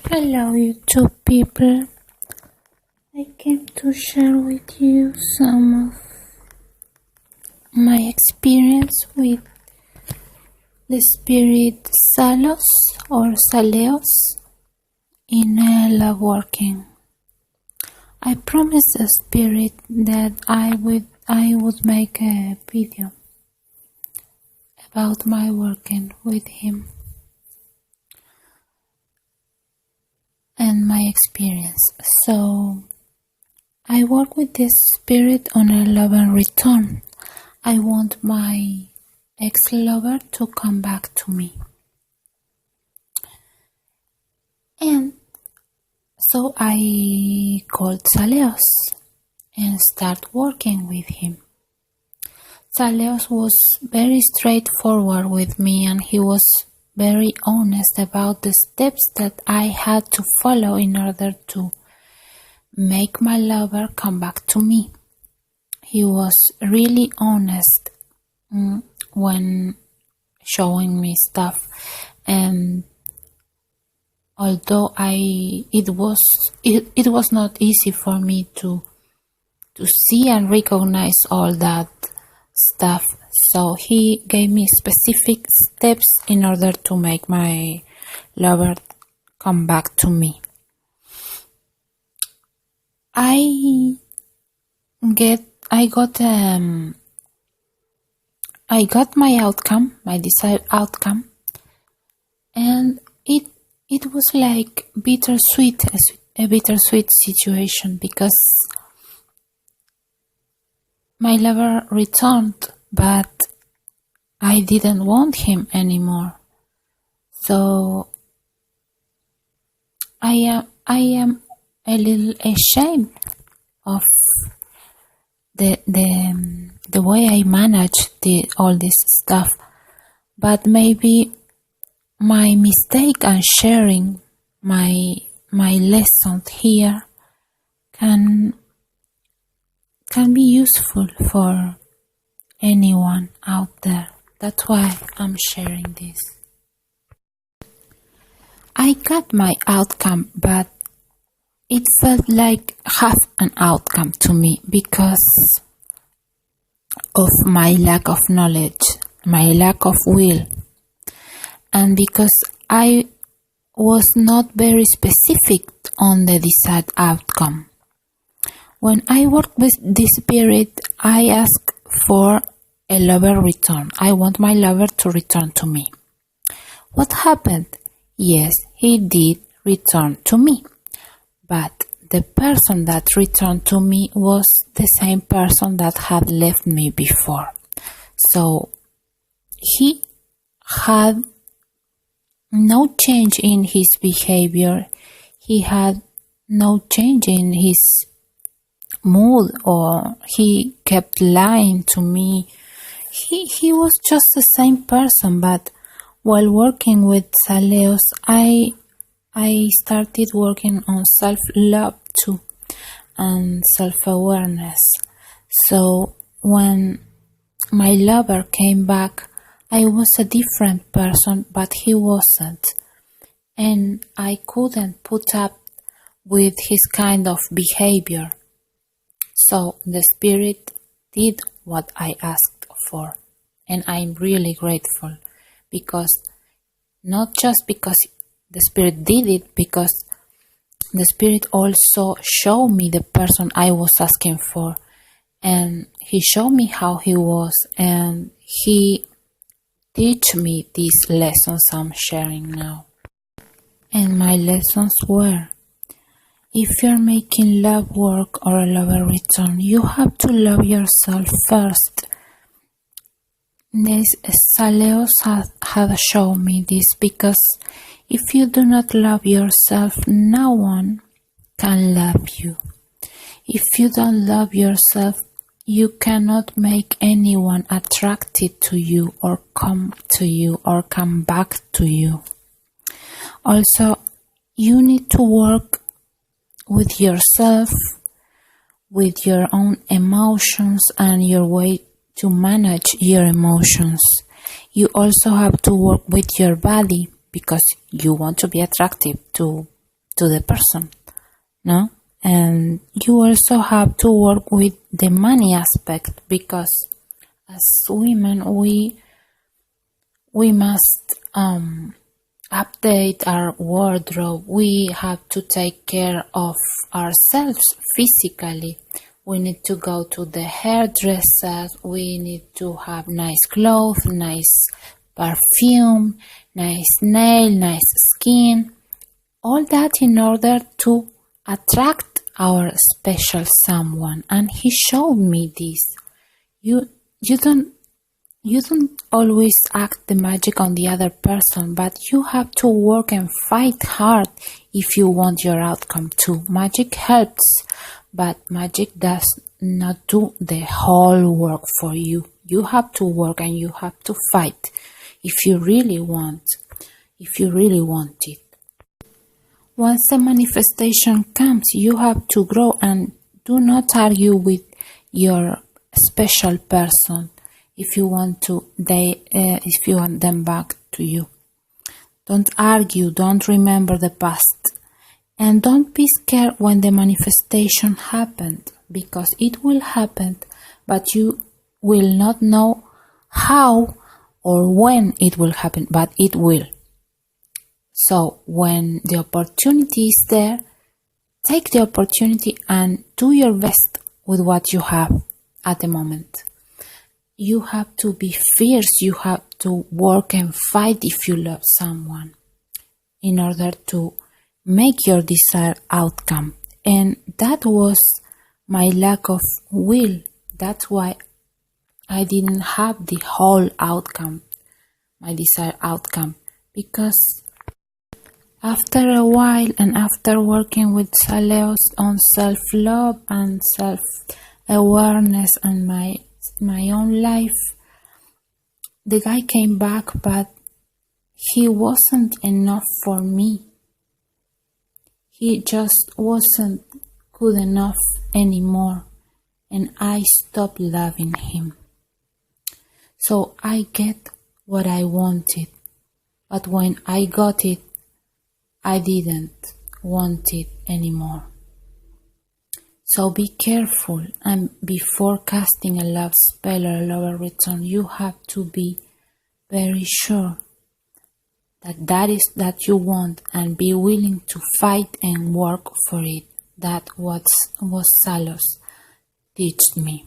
Hello YouTube people, I came to share with you some of my experience with the spirit Sallos or Salleos in love working. I promised the spirit that I would make a video about my working with him and my experience. So I work with this spirit on a love and return. I want my ex-lover to come back to me. And so I called Salleos and start working with him. Salleos was very straightforward with me, and he was very honest about the steps that I had to follow in order to make my lover come back to me. He was really honest when showing me stuff, and although it was not easy for me to see and recognize all that stuff, so he gave me specific steps in order to make my lover come back to me. I got my outcome, my desired outcome, and it was like a bittersweet situation, because my lover returned, but I didn't want him anymore. So I am a little ashamed of the way I managed all this stuff, but maybe my mistake and sharing my lessons here can be useful for anyone out there. That's why I'm sharing this. I got my outcome, but it felt like half an outcome to me because of my lack of knowledge, my lack of will, and because I was not very specific on the desired outcome. When I work with this spirit, I ask for a lover return. I want my lover to return to me. What happened? Yes, he did return to me. But the person that returned to me was the same person that had left me before. So he had no change in his behavior. He had no change in his mood, or he kept lying to me. He was just the same person, but while working with Salleos, I started working on self-love too and self-awareness. So when my lover came back, I was a different person, but he wasn't. And I couldn't put up with his kind of behavior. So the spirit did what I asked for. And I'm really grateful, because not just because the spirit did it, because the spirit also showed me the person I was asking for, and he showed me how he was, and he teach me these lessons I'm sharing now. And my lessons were: if you're making love work or a lover return, you have to love yourself first. This Salleos have shown me this, because if you do not love yourself, no one can love you. If you don't love yourself, you cannot make anyone attracted to you or come to you or come back to you. Also, you need to work with yourself, with your own emotions and your way to manage your emotions. You also have to work with your body, because you want to be attractive to to the person, no? And you also have to work with the money aspect, because as women we must update our wardrobe. We have to take care of ourselves physically. We need to go to the hairdresser. We need to have nice clothes, nice perfume, nice nail, nice skin. All that in order to attract our special someone. And he showed me this. You don't always act the magic on the other person, but you have to work and fight hard if you want your outcome too. Magic helps, but magic does not do the whole work for you. You have to work and you have to fight if you really want it. Once a manifestation comes, you have to grow and do not argue with your special person if you want them back to you. Don't argue, don't remember the past, and don't be scared when the manifestation happened, because it will happen, but you will not know how or when it will happen, but it will. So when the opportunity is there, take the opportunity and do your best with what you have at the moment. You have to be fierce, you have to work and fight if you love someone in order to make your desired outcome. And that was my lack of will. That's why I didn't have the whole outcome, my desired outcome, because after a while and after working with Sallos on self-love and self-awareness and my own life, the guy came back, but he wasn't enough for me. He just wasn't good enough anymore, and I stopped loving him. So I get what I wanted, but when I got it, I didn't want it anymore. So be careful, and before casting a love spell or a love return, you have to be very sure that you want, and be willing to fight and work for it. That was what Sallos taught me.